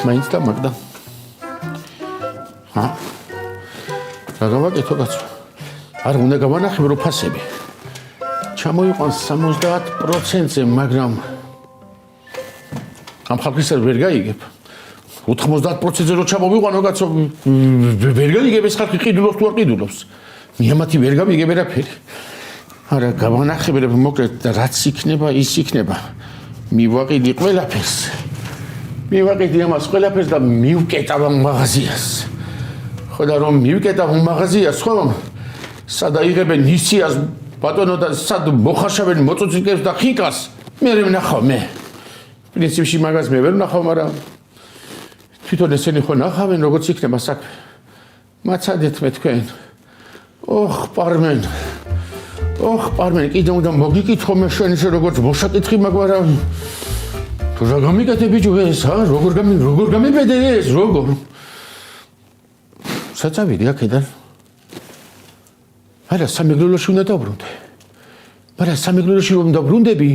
მაინც და მაგდა. რა გავაკეთო კაცო? არ უნდა გავანახებრო ფასები. ჩამოიყვან 70%-ზე, მაგრამ ამ ხალხისა ვერ გაიგებ. 90%-ზე რო ჩამოვიყვანო კაცო, ვერ გაიგებ ეს ხალხი ყიდულობს თუ არ ყიდულობს. მათი ვერ გავიგებ არაფერი. არა გავანახებებ მოკლედ რაც იქნება ის იქნება. მივაყიდი ყველაფერს. მივაყიდი ამას ყველაფერს და მივკეტავ ამ მაღაზიას. ხო და რომ მივკეტავ ამ მაღაზიას, ხო? სად აიღებენ ნისიას ბატონო და სად მოხარშავენ მოტოციკლებს და ხიკას? მე ვნახავ მე. პრინციპში მაგას მე ვერ ვნახავ, მაგრამ თვითონ ესენი ხო ნახავენ როგორც იქნება საქმე. მაცადეთ მე თქვენ. პარმენ. პარმენ, კიდე უნდა მოგიკითხო მე შენ ისე როგორც მოშაკითხი, მაგრამ თუ რა გამიკეთე ბიჭო ეს, როგორ გამიბედე ეს, როგორ? საწავიდი აქედან. არა სამეგრელოში უნდა დავბრუნდე. მაგრამ სამეგრელოში რომ დავბრუნდები,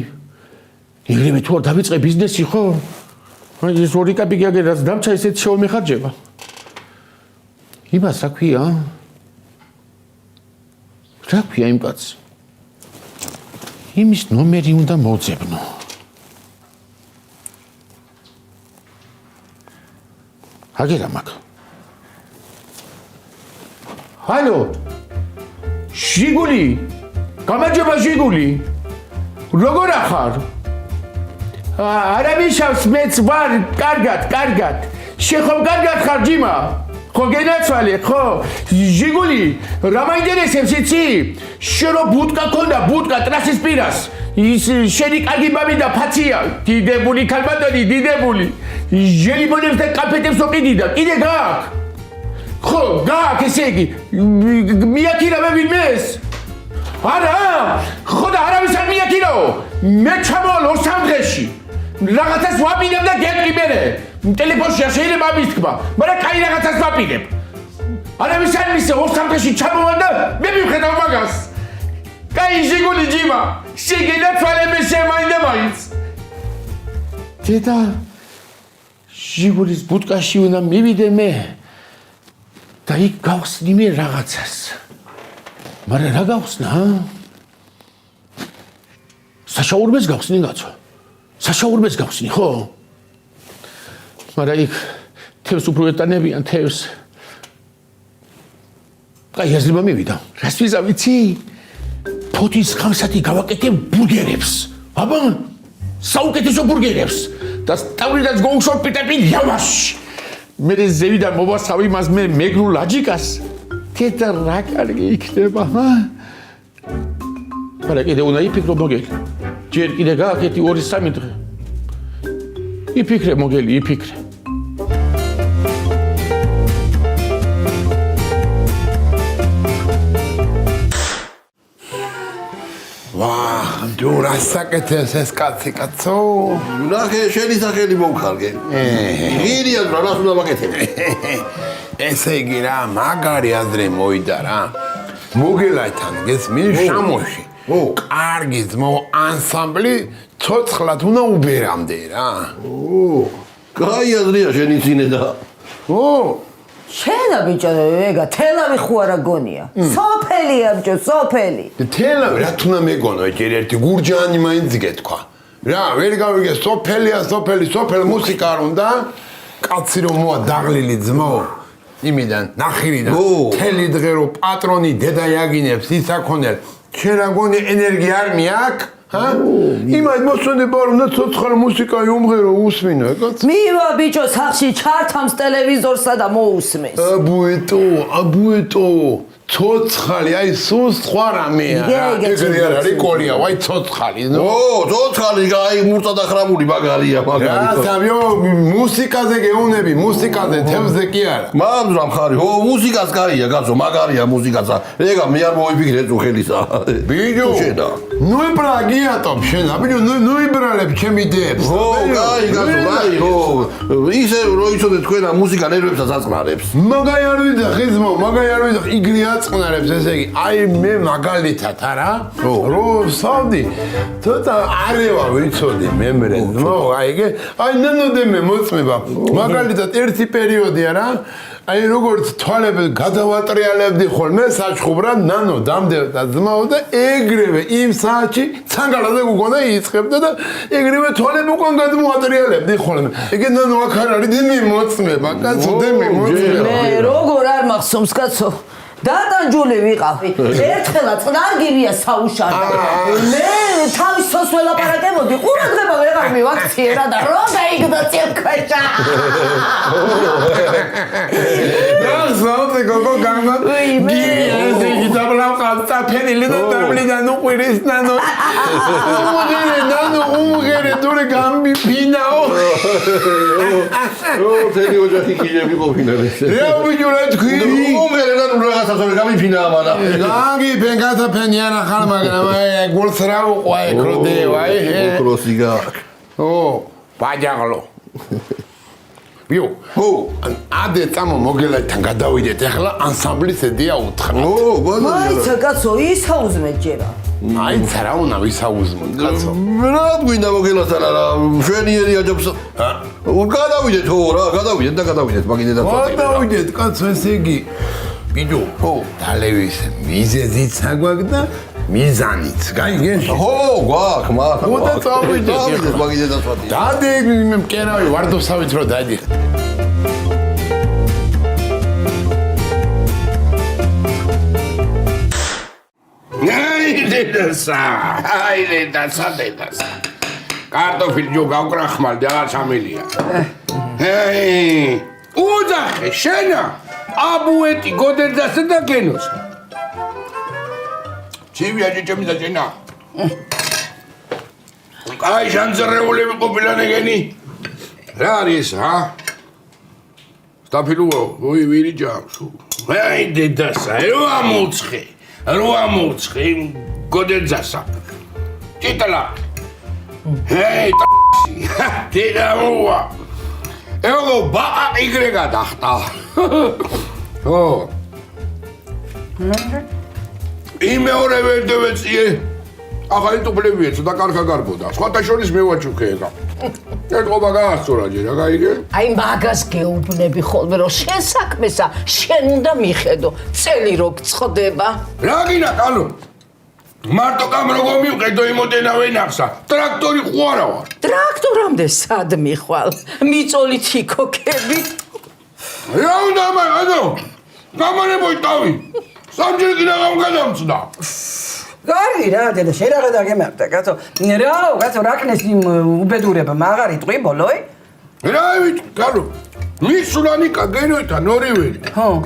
იგივე თუ არ დავიწყე ბიზნესი, ხო? ეს ორი კაპიკი აგერაც დამჩა ისეთ შემეხარჯება. იმას რა ქვია? რა ქვია იმ კაცს? იმის ნომერი უნდა მოძებნო. აგერა მაგ. ჰალო? ჟიგული? გამარჯობა ჟიგული. როგორ ახარ? არავიშავს მეც ვარ, კარგად. შენ ხომ კარგად ხარ ჯიმა? ხო გენაცვალე, ხო? ჟიგული, რა მაინტერესებს იცი? შენ რო ბუტკა ქონდა, ბუტკა ტრასის პირას. ის შენი კარგი მამი და ფაცია, დიდებული ქალბატონი, დიდებული. ჟელიბონებს და კაფეტებს ვყიდი და კიდე გააქვს? ხო, გააქვს ესე იგი. მიაქირავე ვინმეს? არა, ხო და არავის არ მიაქირავო. მე ჩამოვალ 2-3 დღეში. რაღაცას ვაპირებ და გეტყვი მერე. ტელეფონში არ შეიძლება ამის თქმა, მაგრამ კაი რაღაცას ვაპირებ. არავის არ მისე 2-3 დღეში ჩამოვალ და მე მივხედავ მაგას. კაი ჟიგული ჯიმა, შეგენაცვალე მე შემაინდა მაინც. დედა, ჟიგულის ბუტკაში უნდა მივიდე მე და იქ გავხსნი მე რაღაცას. მაგრამ რა გავხსნა? საშაურმეს გავხსნი კაცო. საშაურმეს გავხსნი, ხო? მაგრამ იქ თევს უფრო ეტანებიან თევს. კაი აზრება მივიდა. რას ვიზა ვიცი? ფოთის ხანსათი გავაკეთებ ბურგერებს. აბა, საუკეთესო ბურგერებს. და სტავლიდაც გოუშორ პიტეპინ იავაში. მე ზევიდან მოვასავი მას მე მეგრულ აჯიკას. კეთა რა კარგი იქნება, მაგრამ კიდე უნდა იფიქრო მოგელი. ჯერ კიდე გააკეთი 2-3 დღე. იფიქრე მოგელი, იფიქრე. თუ რასაკეთებს ეს კაცი კაცო? ნახე შენი სახელი მოვხარგე. ღირია რას უნდა ვაკეთებ? ესე იგი რა, მაგარი აზრი მოიდა რა. მოგელათან გესმის შამოში. კარგი ძმო ანსამბლი ცოცხლად უნდა უბერამდე რა. კაი აზრია შენი წინე და. შენა ბიჭო, ეგა თელავი ხო არა გონია. სოფელია ბიჭო, სოფელი. თელავი რა თუნა მეგონო ჯერ ერთი გურჯანი მაინც გეთქვა. რა, ვერ გავიგე სოფელია, სოფელ მუსიკა არ უნდა? კაცი რომ მოა დაღლილი ძმო. იმიდან, ნახირიდან. თელი დღე რო პატრონი დედა იაგინებს ისაქონელ. შენ რა გონი ენერგია არ მიაქვს? იმად მოსვენება რომ ცოცხალ მუსიკა იუმღერო usმინო ეკაც მივა ბიჭო სახში ჩართამს ტელევიზორსა და მოусმეს აბუეტო ცოცხალი აი სულ სხვა რამეა ეგრე არ არის კოლია ვაი ცოცხალი ცოცხალი აი მურწა და ხრამული მაგარია რა სამიო მუსიკაზე გეუნები მუსიკაზე თემზე კი არა მანდრა მხარი მუსიკას კაია კაცო მაგარია მუსიკაცა ეგა მე არ მოვიფიქრე თუ ხელისა ბიჭო ნუ ბრაგიატო შენ აბიჯო ნუ იბრალებ ჩემი იდეებს კაი კაცო ისე რო იცოდე თქვენ ამ მუსიკა ნერვებსაც აწყნარებს მაგაი არ ვიდა ხიზმო მაგაი არ ვიდა იგრია გაწყნარებს ესე იგი აი მე მაგალითად არა რო სავდი ცოტა არევა ვიცოდი მემრე აი ნანოდემე მოწმება მაგალითად ერთი პერიოდი არა აი როგორც თვალები გადავატრიალებდი ხოლმე საჩხუბრად ნანო დამდებდა ძმაო და ეგრევე იმ საათში ცანგალაზე გქონდა იწყებდა და ეგრევე თვალები უკან გადმოატრიალებდი ხოლმე ეგ ნანო აქ არ არის დემი მოწმება კაცო დემი მოწმება მე როგორ არ მახსოვს კაცო დატანჯული ვიყავი ერთხელა წნარგირია საუშარდა მე თავის თავს ველაპარაკებოდი ყურადღება ვეღარ მივაქციერა და რომ დაიგდო ცირქვეშა გახსოვდი გოგო გამა გირია ესე იგი დაბლავყავ წაფენილი და დამლიდან უყვირის ნანო უმღერე დური გამიფინაო თელი ოჯახი კიდევ ყოფილა რა ვიჯურა თქვი უმღერე და რაღაც ასორი გამიფინა ამადა გაგი ბენგათა ფენიანა ხარ მაგრამ აი გულს რა უყვა ეკროდე აი კროსიგა ო ბაჯაღლო ვიო ადე წამო მოგელათან გადავიდეთ ახლა ანსამბლის ედია უთხრა მაიცა კაცო ისაუზმე ჯერა აიც რა უნდა ვისაუზმოთ კაცო რა გვინდა მოგელათან არა შვენიერი აჯობს გადავიდეთ ხო რა გადავიდეთ მაგინე და გადავიდეთ კაცო ესე იგი ბიჯო ხო დალევის მიზეზიც აგვაქვს და მიზანიც გაიგე ხო გვაქვს მაგრამ უნდა წავიდეთ მაგინე და სვატი დადე მე მკერავი ვარდოსავით რომ დადიხ აი დედასა კარტოფილი ჯო გავკრახმალდი აღარ ჩამელია უძახე შენა აბუეტი გოდერძასა და გენოს ჩივია ჭიჭემი და ჭენა აი ჟანზერეულები ყოფილან ეგენი რა არის რა სტაფილუო ოი ვირი ჯამს აი დედასა რო ამოუცხე გოდერძასა ჭიტლა ჰეი დედამოა ego baqa igrega daxta ho იმეორე ვერდევეციე ახალი ტუბლებია ცოტა კარგა გარბოდა სხვათა შორის მევაჩუქე ეგა ეთყობა გაასწორა ჯერა გაიგე აი მაგას გეუბნები ხოლმე რომ შენ საქმესა შენ უნდა მიხედო წელი რო გწდება რა გინა კალო მარტო გამროგო მივყედო იმოდენა ვენახსა ტრაქტორი ხო არა ვარ ტრაქტორამდე სად მიხვალ მიწოლით იქოქები რა უნდა მაგადო გამარებოი თავი სამჯერ კიდე გამგადამწდა გარი რა დედა შენ რა დაგემართა კაცო კაცო რაკნეს იმ უბედურება მაგარი ტყვი ბოლოი რა ვიცი კალო მისულანიკა გენოითან ორივე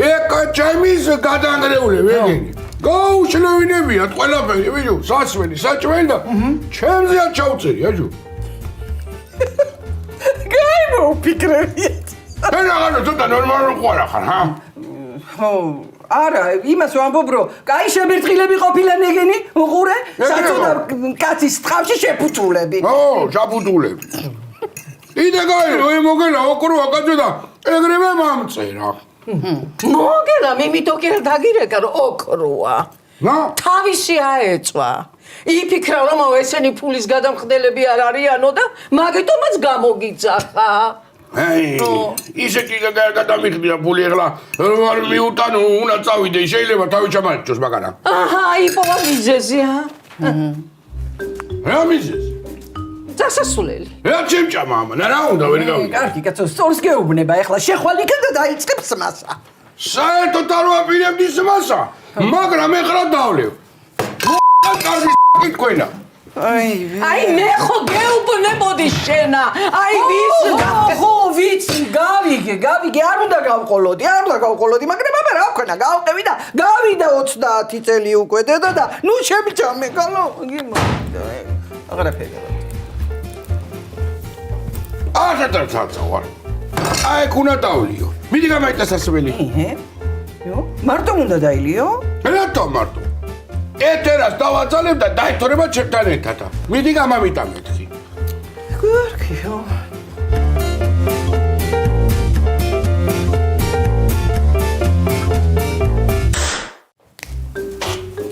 ეკა ჩაიმის გადანგრეული ვეგენი გაუშლევინებიათ ყველაფერი ვიჯო სასვენი საჭმელი და ჩემზეა ჩაუწერი აჯო გაიმოფიქრებიეთ მე რაღაცა ცოტა ნორმალური ყარა ხარ ჰა ხო არა იმას ვამბობ რომ კაი შებერტყილები ყოფილან ეგენი უყურე საწოდა კაცის ტყავში შეფუთულები ო შაფუთულები იდე გაი რო მოგელა ოქროა კაცო და ეგრევე მომწერა მოგელა მიმითო კი დაგირეკა რომ ოქროა თავისი აეწვა იფიქრა რომ ესენი ფულის გადამხდელები არ არიანო და მაგიტომაც გამოგიძახა აი ისე კიდე გადამიხდია ფული ახლა არ მიუტანო უნდა წავიდე შეიძლება თავი ჩამარჩოს მაგარა აჰა იპოვა მიზეზია რა მიზეზი დასასულელი რა ჩემჭამა ამან რა უნდა ვერ გავიგე კარგი კაცო სწორს გეუბნება ეხლა შეხვალ იქა და დაიწყებს მასა საერთოდ არ ვაპირებდი მასა მაგრამ ეხლა დავლევ კარგი თქვენა აი მე ხო გეუბნებოდი შენა აი ვის ხო ვიცი გავიგე არ უნდა გავყოლოდი მაგრამ აბა რა ვქნა გავყევი და გავიდა 30 წელი უკვე დედა და ნუ შემიჭამე გალო აღარაფერი ასეთაცაცა ვარ აი ქუნა დავლიო მიდი გამაიტა სასველი მარტო უნდა დაილიო რატო მარტო ეთერას დავაწალებ და დაეთორება ჩემთან ერთად მიდი გამამიტა მეთქი გორქიო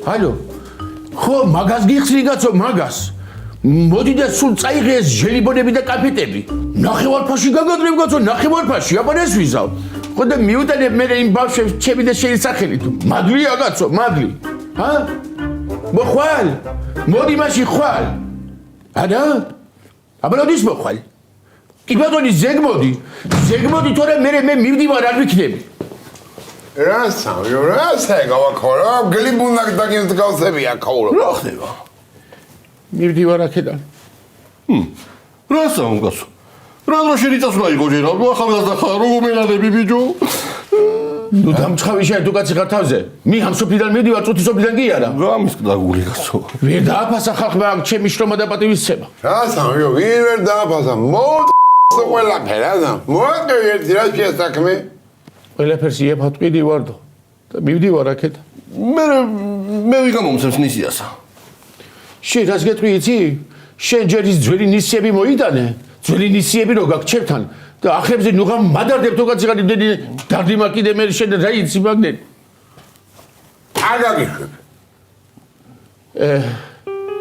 ალო ხო მაგას გიხსნი კაცო მაგას მოდი და სულ წაიღე ეს ჟელიბონები და კაფეტები ნახევარფაში გაგადრებ კაცო ნახევარფაში აბანეს ვიზავ ხო და მიუტანებ მე იმ ბავშვებს ჩემი და შენი სახელი თუ მადლია კაცო მადლი ჰა მოხვალ მოდი მაშინ ხვალ ანა აბანოდის მოხვალ კი ბატონი ზეგმოდი თორე მე მივდივარ არ ვიქნები რასა გავაქორა გლიბუნაკ დაგინს გავსებია ქაურო რა ხდება მივდივარ აქედან რასა უკაცო რა დრო შენი წასვლა იყო ჯერ ახალგაზრდა ხარ როგორ მენადები ბიჭო ნუ დამცხავი შენ თუ კაცი ხარ თავზე მიხამ სოფლიდან მივდივარ წუთი სოფლიდან კი არა გამის დაგული კაცო ვერ დააფასა ხალხმა ჩემი შრომა და პატივისცემა რასა ვინ ვერ დააფასა ყველაფერი რა მოდი ერთი რა შეასაქმე ყველაფერს იაფატყვიდი ვარდო და მივდივარ აქედან მე ვიგამომცემს ნისიასა შენ რას გეტყვი იცი შენ ჯერ ის ძველი ნისიები მოიტანე ძველი ნისიები რო გაქვს ჩემთან და ახებზე ნუ ღამ მადარდებ თუ კაცი ხარ იმდენი დარდიმა კიდე მე შენ რა იცი მაგნე არ გაგიშვებ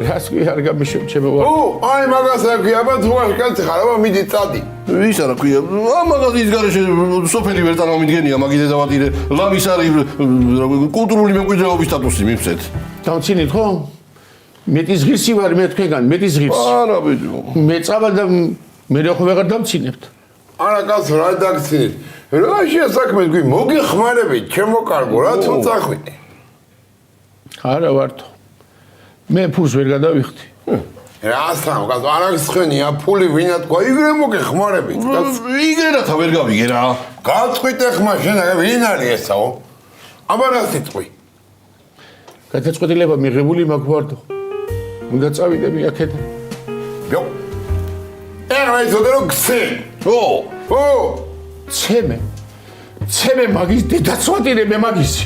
რას კი არ გამიშვებ ჩემო ვარ აი მაგას რა ქვია აბა თუ არ კაცი ხარ აბა მიდი წადი ის არა ქვია ამაგას ის გარეშე სოფელი ვერ წარმომიდგენია მაგიდე დავატირე ლამის არის კულტურული მემკვიდრეობის სტატუსი მივცეთ დავცინით ხო მეტის ღირსი ვარ მე თქვენგან მეტის ღირსი არა ბიჭო მე წავალ და მე ხო ვეღარ დამცინებთ არა კაცო რა დაგცინით რა შეასაქმე თქვი მოგიხმარებით ჩემო კარგო რა თუ წახვიდე არა ვართო მე ფულს ვერ გადავიხდი რასა კაცო არ არის ხვენია ფული ვინა თქვა იგრე მოგიხმარებით იგრეთა ვერ გავიგე რა გაწყვიტე ხმა შენ ვინ არის ესაო აბა რა სიტყვი გადაწყვეტილება მიღებული მაქვს ვარდო უნდა წავიდები აქედან იო ეხლა ისოდე რომ ქსე ო ცემე მაგის დედაცვატირე მე მაგისი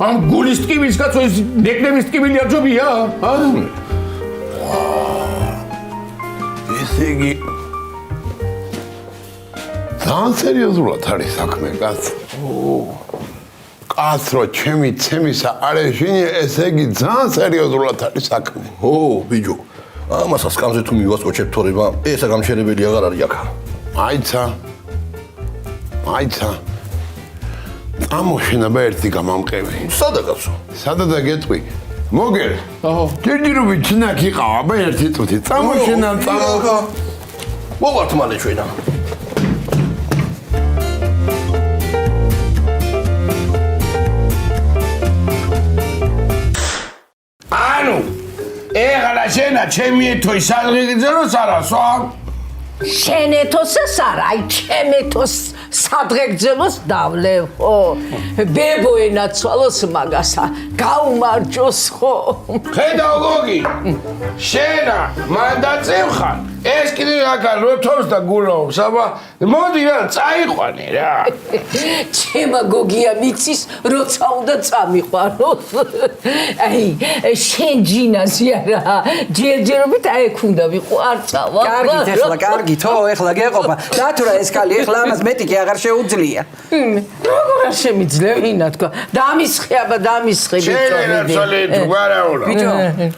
ამ გულის ტკივილს კაცო ეს ნეკნების ტკივილი არ ჯობია ესე იგი ძალიან სერიოზულად არის საქმე კაცო კაცრო ჩემი ცემისა არეშინი ესე იგი ძალიან სერიოზულად არის საქმე ბიჭო ამას ასკამზე თუ მივასკოჩებ თორება ესა გამშერებელი აღარ არის აქ აიცა ამოშენება ერთი გამამყევი სადა კაცო სადა გეტყვი მოგერ ჯერჯერობით ჩინაკ იყავ აბა ერთი წუთი წამოშენა მოვართ მალე ჩვენა ანუ ეხლა შენა ჩემი ეთოი სადღიგძე რო სარასო შენ ეთოს არა აი ჩემ ეთოს სადღეგრძელოს დავლევ ხო ბებო ენაცვალოს მაგასა გაუმარჯოს ხო ხედავ გოგი შენა მან დაწევხარ ეს კიდე აქა როთოს და გულობს აბა მოდი რა წაიყვანე რა ჩემა გოგია მიცის როცა უნდა წამიყვარო აი შენ ჯინასი არა ჯერჯერობით აი ეგ უნდა ვიყო არ წავა კარგით ეხლა კარგით ო ეხლა გეყოფა დათურა ეს კალი ეხლა ამას მეტი კი აღარ შეუძლია როგორ არ შემიძლია ვინა თქვა დამისხე აბა დამისხე ბიჭო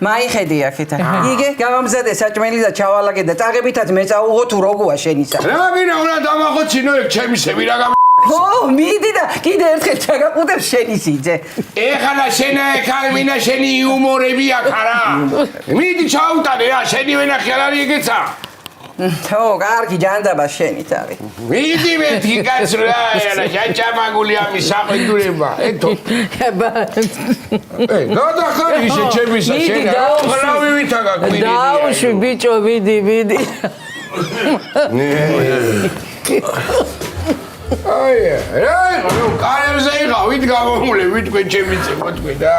მაიხედი აქეთა იგე გამამზადე საჭმელი და ჩავალაგე და წაღებითაც მეწაუღო თუ როგორა შენისა რა გინდა უნდა დამახოცინო ეგ ჩემისები რა ო მიდი და კიდე ერთხელ ჩაგაყუდებ შენი სიძე ეხლა შენა ეკარმინა შენი იუმორები აქ არა მიდი ჩაუტანე რა შენი ვენახი არ არის ეგეცა თო კარგი ჯანდაბა შენი თავი მიდი მეთი კაც რა არა ჯაჭამაგული ამის საყიდურება ეთო გადახარი შეჩემისა შენა ხრავი ვითაგა კვირი დაუშვი ბიჭო მიდი აი რა კარებზე იყავ ვით გამომულე ვით თქვენ ჩემიცე მოთქვი და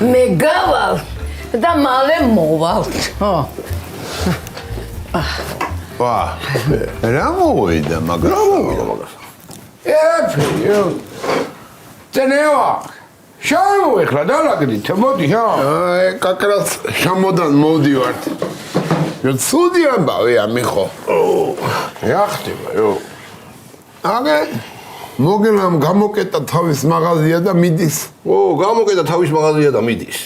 მე გავალ და მალე მოვალ ვა რა მოვიდა მაგას ეფიო წენევა შავეხლა დალაგდით მოდი ჰა კაკრას შამოდან მოვდივართ ცუდი ამბავია მიხო რა ხდება აგე მოგელამ გამოკეტა თავის მაღაზია და მიდის. გამოკედა თავის მაღაზია და მიდის.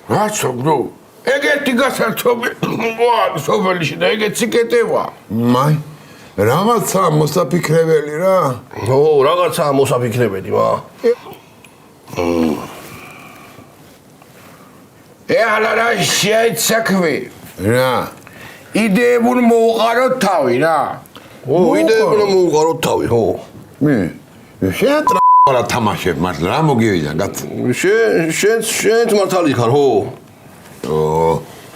რაცო ბრო? ეგეთი გასართობი სოფელში და ეგეთ სიკეტევა. მაი რაღაცა მოსაფიქრებელი რა. რაღაცაა მოსაფიქრებელი, მა. ეხლა რა შეიცაქვი? რა. იდეებურ მოუყაროთ თავი რა. იდეებურ მოუყაროთ თავი, ხო. მე შენ რა თამაშებ მართლა რა მოგივიდა კაც. შენც მართალი ხარ, ხო?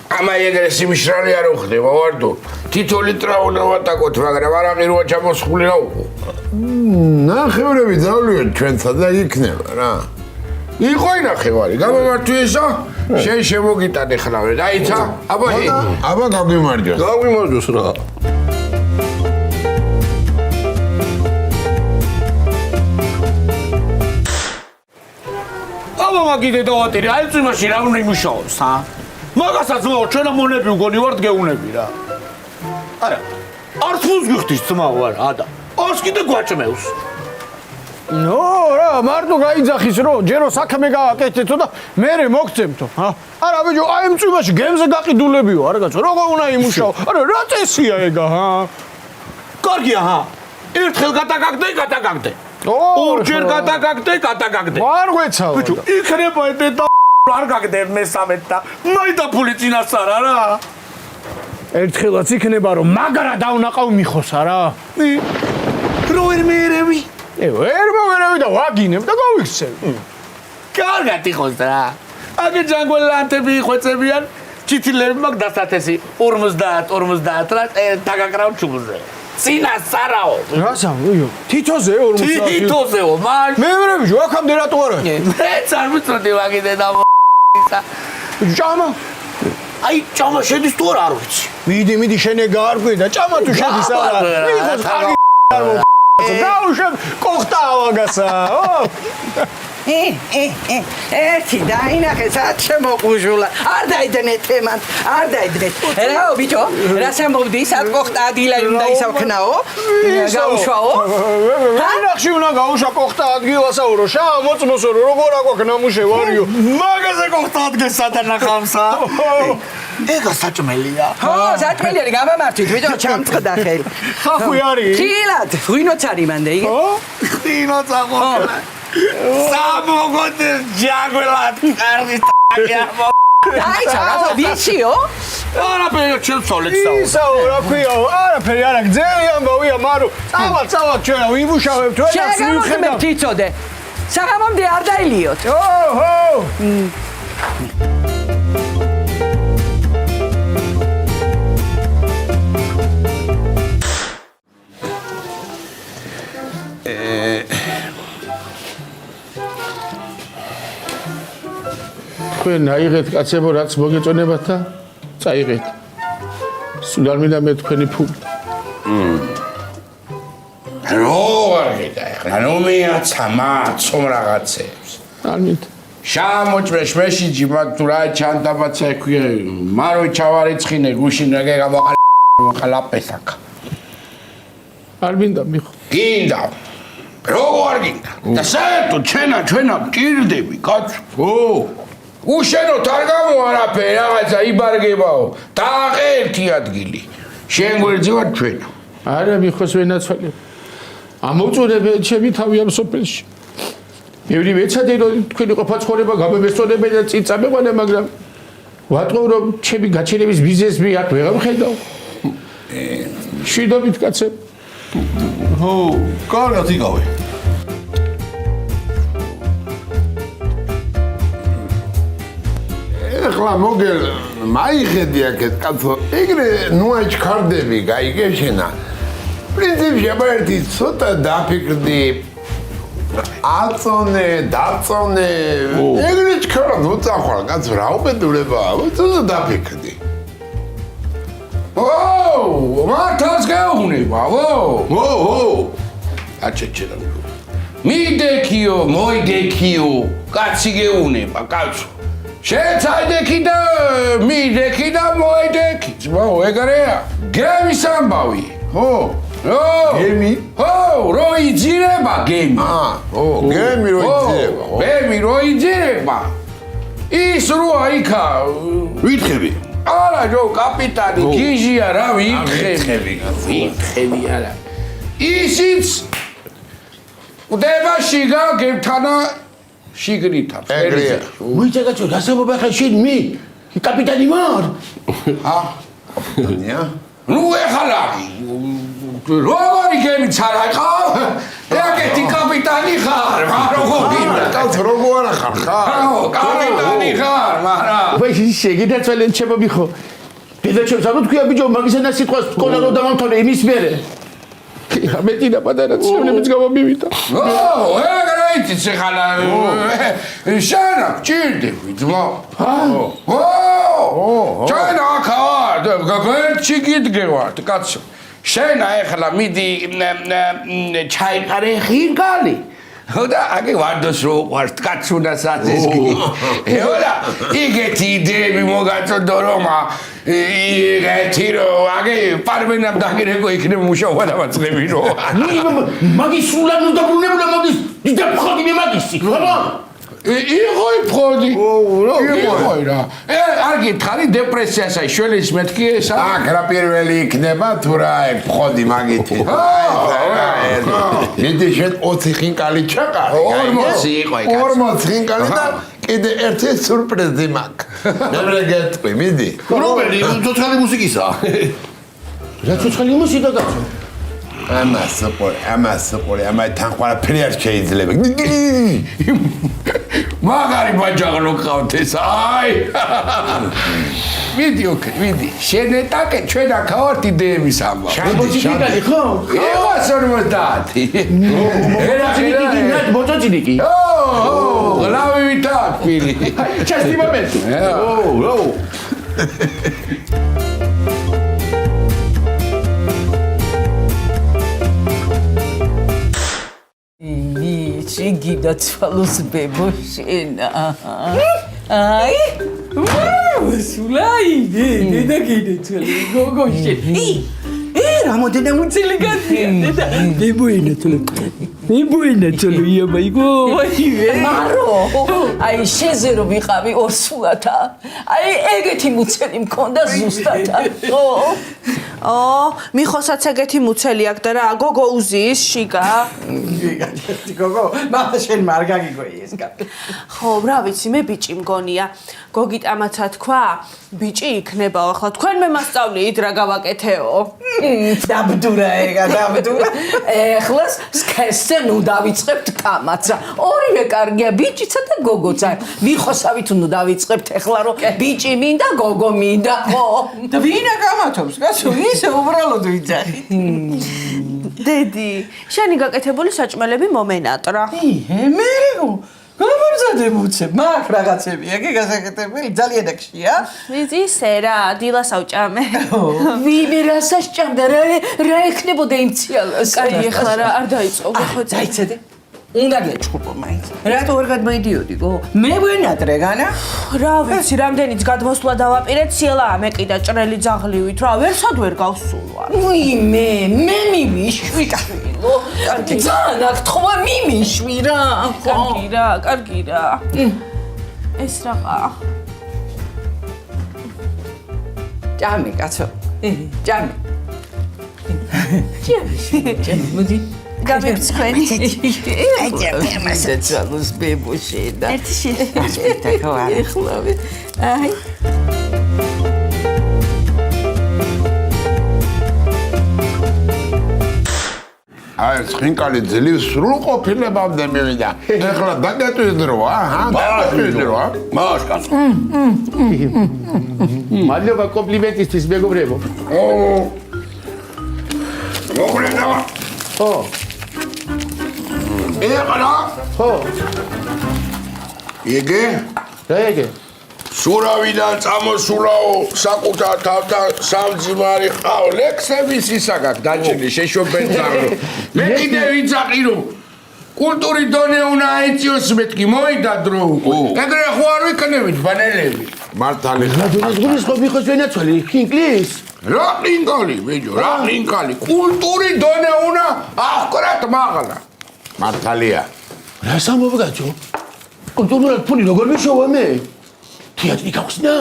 ამა ეგრესი მიშრალი არ უხდება ვარდო. თითო ლიტრა უნდა ვატაკოთ, მაგრამ არაღიროა ჩამოსხული რა უყო. ნახევრები ძავლიოთ ჩვენცა და იქნება რა. იყო ნახევარი, გამომართვი ესა? შენ შემოგიტანე ხნავე, დაიცა? აბა გაგვიმარჯოს. გაგვიმარჯოს რა. აბა მაგიდე დავატირე, აი წვიმაში რა უნდა იმუშაოს, ა? მაგასაც მოო ჩვენა მონები უგონი ვართ გეუნები რა. არა. არც ფულს გიხდის ძმა ვარ, ადა. არც კიდე გვაჭმევს. ნო რა მარტო გაიძახის რომ ჯერო საქმე გააკეთეთო და მე მოგცემთო ჰა არა ბიჭო აი ამ წვიმაში გემზე გაყიდულებიო არ კაცო როგორ უნდა იმუშაო არა რა წესია ეგა ჰა კარგია, ჰა. ერთხელ გადაგაგდე. ორჯერ გადაგაგდე. არ გვეცავა ბიჭო, იქნება და არ გაგდე მესამედ და მაინდა ფული წინასწარ არა. ერთხელაც იქნება რომ მაგრა დავნაყავ მიხოსა რა რო ვერ მეერევი. ვერ მოვერავი და ვაგინებ და გავიქცევ კარგად იყოს რა. აგე ჯანგველანტები იხვეწებიან, ჩითილები მაგ დასათესი 50 რა დაგაკრავ ჩუბზე. წინასწარაო. რასა თითოზე 50 თითოზეო, მან. მე ვერები ჯო აქამდე რატო არა მეც არ მიწოდი ვაგიდე და ჭამა აი ჭამა შედის თუ არ ვიცი. მიდი შენ ეგ არ გვი და ჭამა თუ შედის არა მიხოს ხარი გაუშვებ კოხტა ავაგასა ერთი დაინახე სად შემოყუჟულა არ დაიდნე თემან არ დაიდნე რაო ბიჭო რა შემოვდი სად კოხტა ადგილი უნდა ისავქნაო გაუშვაო ნახში უნდა გაუშვა კოხტა ადგილასაურო შაა მოწმოსო როგორ აკვაკ ნამუშე ვარიო მაგაზე კოხტა ადგეს სადანახავსა ეგა საჭმელია ხო საჭმელი გამამართვით ბიჭო ჩამწყდა ხელი ხახვი არის ხილად ღვინოც არის მანდე იგე ხინოც აღოქლა სამოგოთ ჯაგველად კარგის დაიცა რა ვიციო არაფერი ჩელცოლეთ საუბარ ისაო რა ქვიაო არაფერი არა გძელი ამბავია მარო წავალ ჩვენ ვიმუშავებთ ვენაც შეგამოხმებ თიცოდე საღამომდე არ დაილიოთ ოჰო თქვენ აიღეთ კაცებო რაც მოგეწონებათ და წაიღეთ. სულ არ მინდა მე თქვენი ფული. რო არ გიდა ეხლა ნუ მეაცა მაცომ რაღაცებს. არ მინდა. შამოჭრე შმეშიჯი მაგ თუ რა ჩანდაბაცა ექვია მარო ჩავარიცხინე გუშინ რა მოყალაპესაკა. არ მინდა მიხო. გინდა. რო არ გინდა. და საერთოდ ჩვენა გჭირდები კაცო. ო უშენოთ არ გამო არაფერი რაღაცა იბარგებაო დააყე ერთი ადგილი შენ გვერდზე ვარ ჩვენო არა მიხოს ვენაცვალე ამოწურებე ჩემი თავი ამ სოფელში ბევრი მეცადე რომ თქვენი ყოფა ცხოვრება გამებესწონებე და წინ წამეყვანე მაგრამ ვატყობ რომ ჩემი გაჩენების ბიზნესი აქ ვეღარ ვხედავ შვიდობით კაცე ხო კარგად იგავე ეხლა მოგელ მაიხედი აქეთ კაცო ეგრე ნუ აჩქარდები გაიგეშენა პრინციპში აბა ერთი ცოტა დაფიქრდი აწონე დაწონე ეგრე ჩქარა ნუ წახვალ კაცო რა უბედურებაა ცოტა დაფიქრდი ო მართავს გაუნება ო აჩეჩერა მიდექიო მოიდექიო კაცი გეუნება კაცო შენ წაიდექი და მიდექი და მოიდექი ძმაო ეგარეა გრევის ამბავი ხო გემი? ო, რო იძირება გემი. გემი რო იძირება. გემი რო იძირება. ის როა იქა ვითხები. არა ჯო კაპიტანი გიჟია რა ვითხები არა ისიც უდევა შიგა გემთანა შიგნითა ეგრეა. ვიჭეგაჩო დასამობა ხა შენ მე კაპიტანი მარ კაპიტანია? ნუ ეხლა როგორი გემიც არა ყავ ეგეთი კაპიტანი ხარ როგორი კაცო როგორ ახარ ხარ? კაპიტანი ხარ მაგრამ ვაი შეგიდაცვალენ ჩემობიხო დედაჩემს არ თქვია ბიჭო მაგისანა სიტყვას სკოლა რო დამამთავრე იმის მერე ამეტინა პატარა ცნობებს გამომივიდა ეგრე იცი ხალა შენ ჭირდები ძმა შენ ახარ გაგერჩი გიდგევარ კაცო შენ ახლა მიდი ჩაიყარე ხინკალი ხოდა აგე ვარდოს რო ვარ კაცუნა საწესკი ეოლა იგეთი იდეები მოგაწოდო რომა იგეთი რო აგე პარმენამ დაგირეკო იქნებ მუშაობა დამაწყები რო მაგის სულან უნდა ბრუნებულა მაგის დიდა ფხოდი მე მაგისი ხაბა იღოი ფხოდი იღოი რა არ გითხარი დეპრესიასა შველის მეთქი ესა აქ რა პირველი იქნება თუ რა ფხოდი მაგითი მიდი შენ 20 ხინკალი ჩაყარე 40 იყო იქ 40 ხინკალი და კიდე ერთი სურპრიზი მაქვს მე გეტყვი მიდი რომელი ცოცხალი მუსიკისა? რა ცოცხალი მუსიკა კაცო ამას თანხმარა ფერი არ შეიძლება მაგარი ბაჯაღლო ყავთ ეს აი მიდი ოკეი მიდი შენ ეტაკე ჩვენ აქ ვართ იდეების ამბავ ბოჭიკიკალი ხო იყო 50 ერაჭინიკი ნათ ბოჭოჭინიკი ლავი ვითაკ პირი ჩასტი მომენტი შეგიდა ცვალოს ბებო შენა აი სულაი დედა კიდე ცვალი გოგო შენ რამოდენა მუცელი გათია დედა მებუენა ცოლო იაბაიგო მარო აი შეზე რომ ვიყავი ორსულათა აი ეგეთი მუცელი მქონდა ზუსტად ო მიხოსაც ეგეთი მუცელი აქვს და რა გოგო უზის შიგა გოგო მაგ შენ არ გაგიგვეი ეს კაცი ხო რა ვიცი მე ბიჭი მგონია გოგით ამაცა თქვა ბიჭი იქნებაო ახლა თქვენ მე მასწავლით რა გავაკეთეო დაბდურა ეგა დაბდურა ეხლას სქესზე ნუ დავიწყებთ კამაცა ორივე კარგია ბიჭიცა და გოგოცა მიხოსავით ნუ დავიწყებთ ეხლა რომ ბიჭი მინდა გოგო მინდა ხო და ვინა გამათობს კაცო ისე უბრალოდ ვიძახით დედი შენი გაკეთებული საჭმელები მომენატრა მერე გამარჯვადე მუცე მაგ რაღაცებია კი გასაკეთებელი ძალიან აქშია ვიცი ისე რა დილას ავჭამე ვინე რასაც ჭამდა რა ეხნებოდა იმ ციალას კაი ეხლა რა არ დაიწყო ხო დაიცადე უნდა გეჭუბო მაინც რატო ვერ გადმოიდიოდიკო მე ვენატრე განა რა ვიცი რამდენიც გადმოსვლა დავაპირე ციელა მე კიდე ჭრელი ძაღლივით რა ვერსად ვერ გავსულვარ მე მიმიშვი კაცო ძალიან აქ თქვა მიმიშვი რა კარგი რა ეს რაღა ჭამე კაცო ჭამე მოდი გამიფცხვენი აი ჭამე ცალოს ბებო შედა ერთი შე სპექტაკლი ეხლავე აი აი ხინკალი ძლივ სრულყოფილებამდე მივიდა ეხლა დაგატვირ დროა დაგატვირ დროა მას კაცო მადლობა კომპლიმენტისთვის მეგობრებო მოკლედა ხო ეხლა ხო იგე რა ეგე სურავიდან წამოსულაო საკუთარ თავთან სამძიმარი ყავ ლექსების ისაგაკ დაჭერილი შეშობენ ძაღლო მე კიდე ვიცაყი რომ კულტურის დონე უნდა ეწიოს მეთქი მოიდა დრო ეგრე ხო არ ვიქნებით ბანელები მართალი რა დონეს გულის ხო მიხოს ვენაცვალი ხინკლის რა ყინკალი ბიჭო რა ყინკალი კულტურის დონე უნდა აღკრათ მაღლა მართალია. რას ამბობ კაცო? კულტურულად ფული როგორ მიშოვა მე? თეატრი გავხსნა?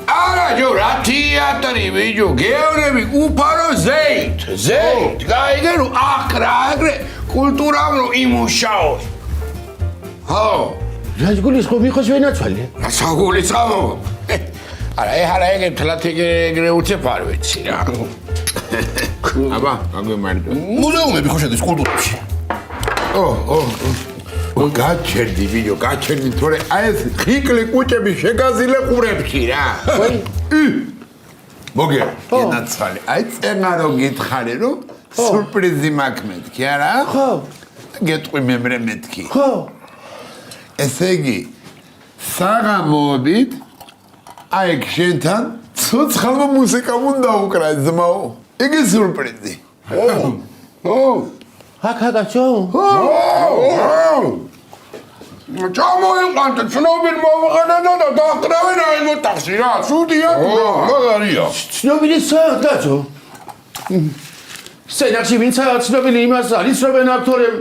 არა ჯო რა თეატრი ბიჭო გეოვნები უფარო ზეით გაიგე რომ აღკრა აგრე კულტურამ რომ იმუშაო ხო რასგულის ხო მიხოს ვენაცვალე? რასაგულის ამო არა ეხლა ეგ თლათ ეგრე უცებ არ ვიცი რა აბა გაგვიმარჯო. მუზეუმები ხო შედის კულტურაში? გაჩერდი ვიდეო, გაჩერდი თორე აი ეს ხიკლი კუჭები შეგაზილე ყურებში რა. მოგე, ენაცვალე. აი წერნა რომ გითხარი რომ სურპრიზი მაქვს მეთქი არა? ხო. გეტყვი მემრე მეთქი. ხო. ესე იგი საღამოობით აი შენთან ცოცხალმა მუსიკამ უნდა უკრა ძმაო. იგი სურპრიზი. კაცო? ჩამოიყვანეთ ცნობილ მომღერალს და დააკრავენ აი მოთახში რა სუდია მაგარია. ცნობილი კაცო? სცენარში ვინც ცნობილი იმას არის ცნობენ აქტორები.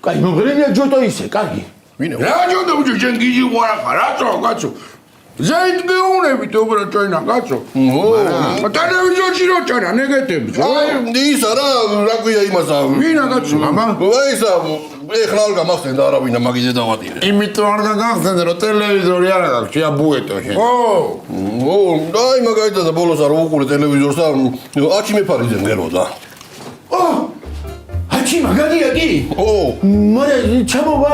კაი მომღერალია ჯოტო ისე, კარგი. რა ჯონდა უჯო შენ გიჟი ყურახა რატო კაცო ზეით გეუნებით უბრალო ჭენა კაცო ტელევიზორში რო ჭენა ნეგატივს აი ისა რა ქვია იმასა ვინა კაცო მამა აი ისა ეხლა არ გამახსენდა არავინა მაგიზე დავატირე იმიტომ არ გაგახსენდა რომ ტელევიზორი არ აქვს შეაბუეტო შენ. აი მაგაითა და ბოლოს არ უყურე ტელევიზორს და აჩი მეფარიძე მღეროდა. აჩი მაგარია კი? მაგრამ ჩამოვა,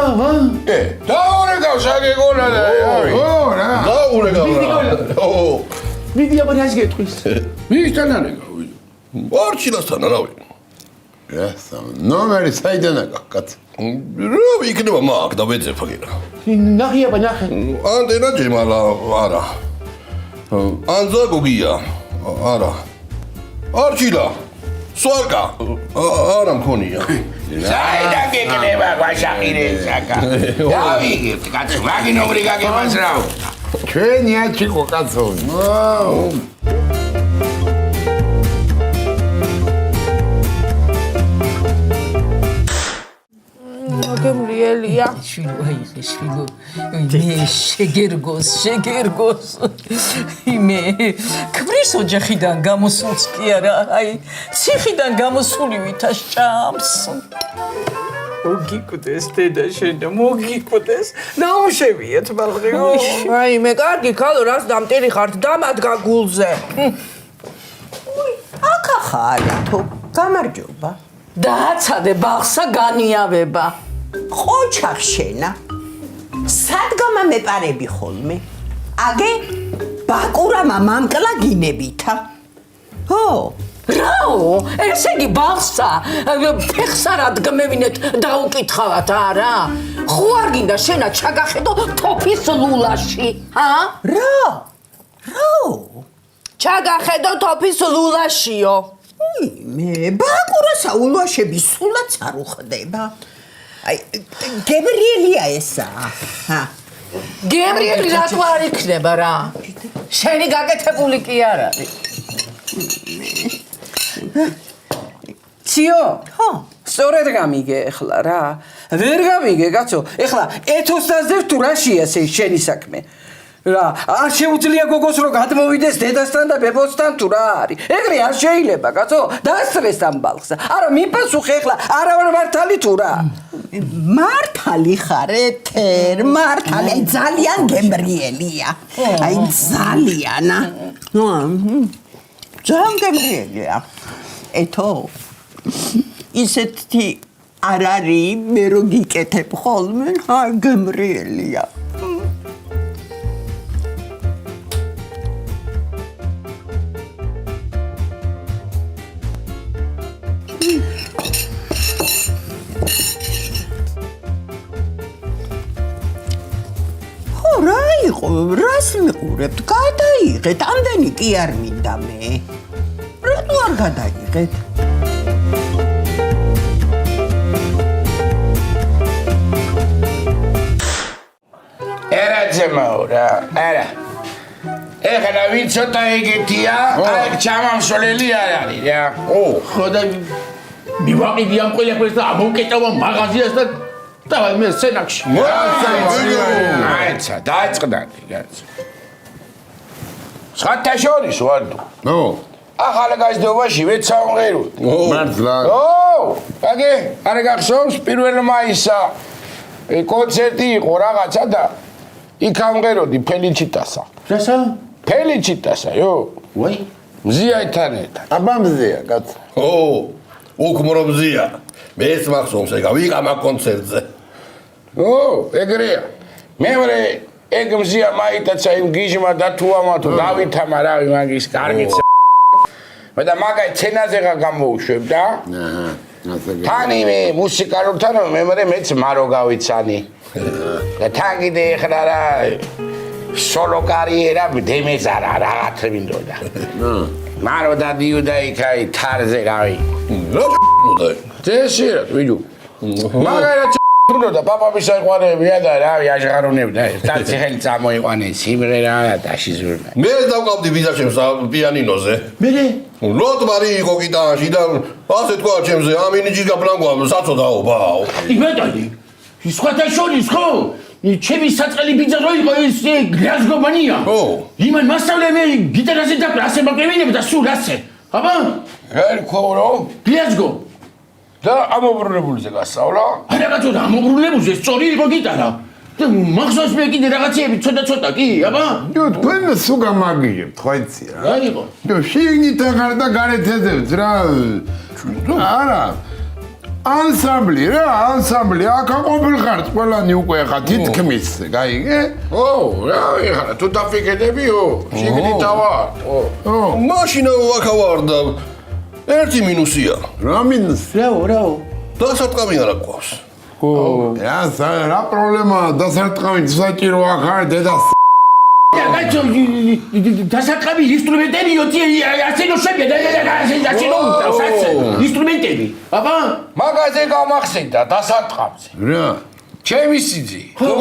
დაურეკავ საგეგონა და რა. დაურეკავ რა. მიდი აბა რას გეტყვის? მისთან არეკავ არჩილასთან არავინ. ესა ნომერი საიდან აკაკაც. რა იქნება მაგ და ვეძებ აგერა. ნახე აბა ნახე. ანტენა ჯემალა არა. ანზა გოგია არა. არჩილა სვარკა არა მქონია. საიდან გეკნება გვაშაყირე საკა დავიგებთ კაცო მაგი ნომრი გაგებას რა ჩვენი აჩიკო კაცო. გემრიელია შვილო აიხე შვილო მე შეგერგოს იმე ქმრის ოჯახიდან გამოსულს კი არა აი ციხიდან გამოსული ვითას ჭამს მოგიკვდეს დედა შენ და მოგიკვდეს ნაუშევიეთ ბალღიო აი მე კარგი ქალო რას დამტირი ხართ დამადგა გულზე აკახალა თუ გამარჯობა დააცადე ბაღსა განიავება ყოჩახ შენა სადგომა მეპარები ხოლმე აგე ბაკურამა მამკლა გინებითა ჰო რაო ესე იგი ბაღსა ფეხსა რა დგმევინეთ დაუკითხავთ არა ხო არ გინდა შენა ჩაგახედო თოფის ლულაში რაო ჩაგახედო თოფის ლულაშიო მე ბაკურასა ულვაშები სულაც არ უხდება აი გებრიელია ესა გებრიელი რატო არ იქნება რა შენი გაკეთებული კი არ არის ციო სწორედ გამიგე ეხლა რა ვერ გამიგე კაცო ეხლა ეთოსტაზე თუ რაშია შენი საქმე რა არ შეუძლია გოგოს რომ გადმოვიდეს დედასთან და ბებოსთან თუ რა არის ეგრე არ შეიძლება კაცო დასწრეს ამ ბალხს არა მიპასუხე ეხლა არა ვარ მართალი თუ რა მართალი ხარ ეთერ მართალი ძალიან გემრიელია აი ძალიანა ძალიან გემრიელია ეთო ისეთი არ არის მე რო გიკეთებ ხოლმე გემრიელია რას მიყურებთ? გადაიღეთ, ამდენი კი არ მინდა მე. რატო არ გადაიღეთ? ერა ძმაო რა, არა. ეხლა ვინ ცოტა ეგეთია, აი ჩამამსვლელი არ არის რა. ხო და მივაყიდი ამ ყველაფერს და ამოვკეტავა მაღაზიას და დავაი მე სცენაში. აიცა, დაიწყდადი, კაცო. სხვათაშორის ვარდო. ახალგაზრდობაში ვეც სამღეროდ. მართლა. აგე, არ გახსოვს 1 მაისსა კონცერტი იყო რაღაცა და იქ ამღეროდი ფელიჩიტასა. რასა? ფელიჩიტასა, იო. ვაი. მზიათან ერთად. აბა მზია, კაცო. უკმრო მზია. მეც მახსოვს ეგ ვიყამა კონცერტზე. ეგრეა. მეორე ეგ მზია მაიტაცა იმ გიჟმა და თუ ამათო დავითამა რავი მაგის კარგიც. და მაგაი ცენაზეღა გამოუშვებდა. თან იმე მუსიკალურთან მე მეც მარო გავიცანი. და თან კიდე ეხლა რა სოლო კარიერა დემეზარა რაღაც მინდოდა. მარო და დიუდა იქაი თარზე რავი. წესიერად ვიდუ. მაგარად და პაპამის საყვარებია და რავი აჟღარონებდა. სტაცი ხელი წამოიყვანეს სიმღერა და შიზურნა. მე დავყავდი ვიზაჩემს პიანინოზე. მე ლოტმარი იყო გიტარაში და ასე თქვა ჩემზე ამინიჯის გაპლანგვა საწოდაო ბაო. იმედადი. სხვათა შორის ხო? ჩემი საწყელი ბიძა რო იყო ეს გლაზგოვანია. იმან მასწავლე მე გიტარაზე და ასე მაკრევინებ და სულ ასე. აბა? ვერ ქოვრო? გლაზგო. და ამობრუნებულზე გასწავლა? არა კაცო, ამობრუნებულზე სწორი იყო გიტარა. და მახსოვს მე კიდე რაღაცეები ცოტა კი, აბა? თქვენ სულ გამაგიჟებთ, ხო იცი რა? რა იყო? შიგნით აღარ და გარეთ ეძებთ რა. არა. ანსამბლი რა, ანსამბლი. აქ ყოფილხართ ყველანი უკვე ხა თითქმის, გაიგე? რა ეხლა თუ დაფიქრდებიო, შიგნით ავარ. მაშინა ვაკავარ და ერთი მინუსია. რა მინუს? რაო? დასარტყამი არ აქვს. რა პრობლემაა დასარტყამი საჭირო ახარ დედას. კაცო, დასარტყამი ინსტრუმენტებიო, ასე ნო შეგედა, ასე ნო ინსტრუმენტები. აბა? მაგაზე გამახსენდა დასარტყამზე. რა? ჩემი სიძი. ხო.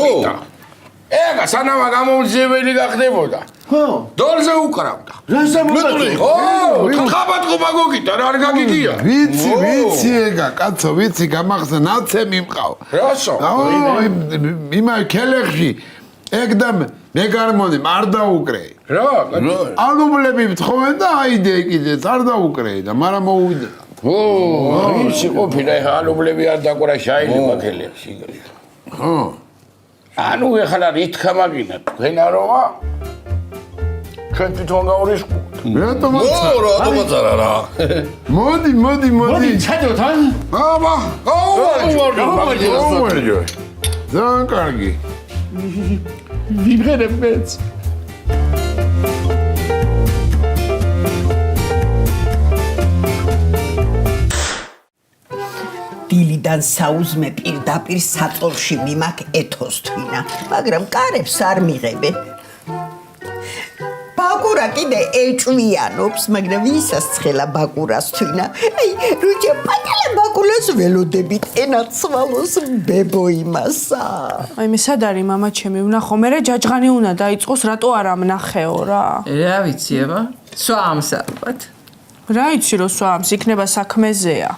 ეგა სანამ გამომძიებელი გახდებოდა. ხო. დოლზე უკრავდა. რასა მოკეთე? ხაბატყობა გოგიტა რა არ გაგიგია. ვიცი ეგა, კაცო, ვიცი გამახსენ აცემი მყავ. რასო? იმა ქელეხში ეგ და მე გარმონი არ დაუკრე. რა? ალუბლები მთხოვენ და აიდე კიდეც არ დაუკრე და მაგრამ მოუვიდა. ისი ყოფილა ეხა ალუბლები არ დაკვრა შეიძლება ქელეხში. ხო. ანუ ეხლა რითქა მაგინა თქვენ აროა? ჩვენ თვითონ გავრიშყოთ. რატომაც არა. მოდი. ჩადოთ ა? აბა, გაუმარჯო. ძალიან კარგი. ვიბღერებ მეც. დილიდან საუზმე პირდაპირ საწოლში მიმაქ ეთოსთვინა, მაგრამ კარებს არ მიღებენ. ბაკურა კიდე ეჭვიანობს, მაგრამ ვისას ცხელა ბაკურას თვინა? აი, რუჭა პატალა ბაკურას ველოდებით ენაცვალოს ბებო იმასა. აი მე სად არის მამა ჩემი ვნახო, მე ჯაჯღანი უნდა დაიწყოს, რატო არ ამნახეო რა? რა ვიცი აბა? სვამს ალბათ. რა იცი რომ სვამს, იქნება საქმეზეა.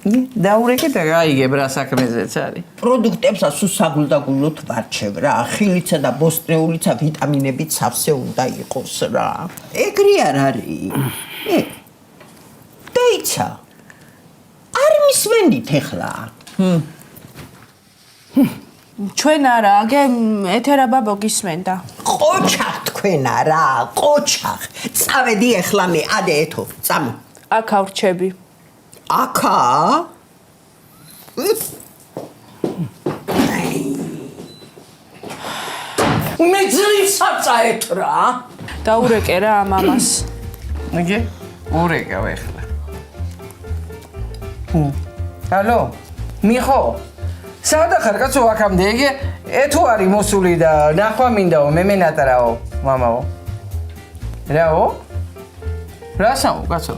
დაურეკეთ გაიგებ რა საქმეზეც არის. პროდუქტებსაც საგულდაგულოდ ვარჩევ რა, ხილიცა და ბოსტრეულიცა ვიტამინებით სავსე უნდა იყოს რა. ეგრე არ არის. დაიცა. არ მისმენით ეხლა. ჩვენ არა, აგე ეთერა ბაბო გისმენდა. ყოჩახ თქვენ არა, ყოჩახ. წავედი ეხლა მე, ადე ეთო, წამო. აქ ავრჩები. აკა? მე ძლივს აწაეთ რა. დაურეკე რა მამას. ნიგე? ურეკავ ეხლა. ალო? მიხო? სადა ხარ კაცო აქამდე ეგე ეთო არის მოსული და ნახვა მინდაო მე მენატრაო მამაო. რაო? რასაო კაცო?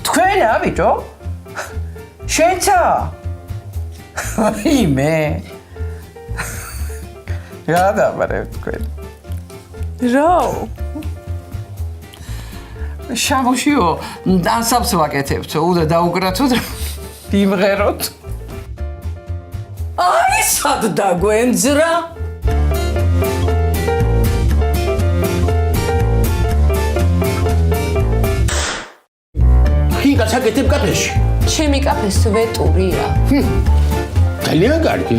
თქვენა ბიჭო? შეცა? იმე. რა დაბარებ თქვენ? რო? შამოშიო, ანსამს ვაკეთებთ, უდა დაუკრათო და იმღეროთ. აი, სად დაგვენძრა? ხინკა საკეთებ კაფეში. ჩემი კაფე სვეტურია. ძალიან კარგი.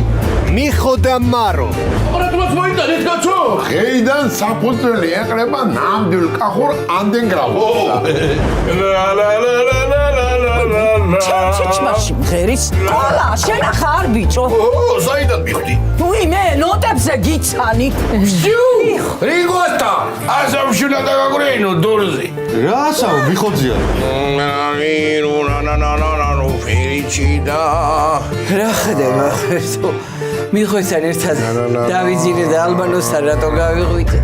მიხო და მარო. აპარატურას მოიტანეთ კაცო. ღეიდან საფუძველი ეყრება ნამდვილ კახურ ანდენგრაუნდს. ჩაჩმაში მღერის. ყოლა, შენ ახარ ბიჭო. საიდან მიხდი? ვიმე, ნოტებზე გიცანი. რიგოსტა, ასამშულა დაგაგვრენო დორზე. რასაო მიხოძია? ფერიჩიდა. რა ხდება ხერთო? მიხოთან ერთად დავიძინე და ალბანოსთან რატო გავიღვიდე?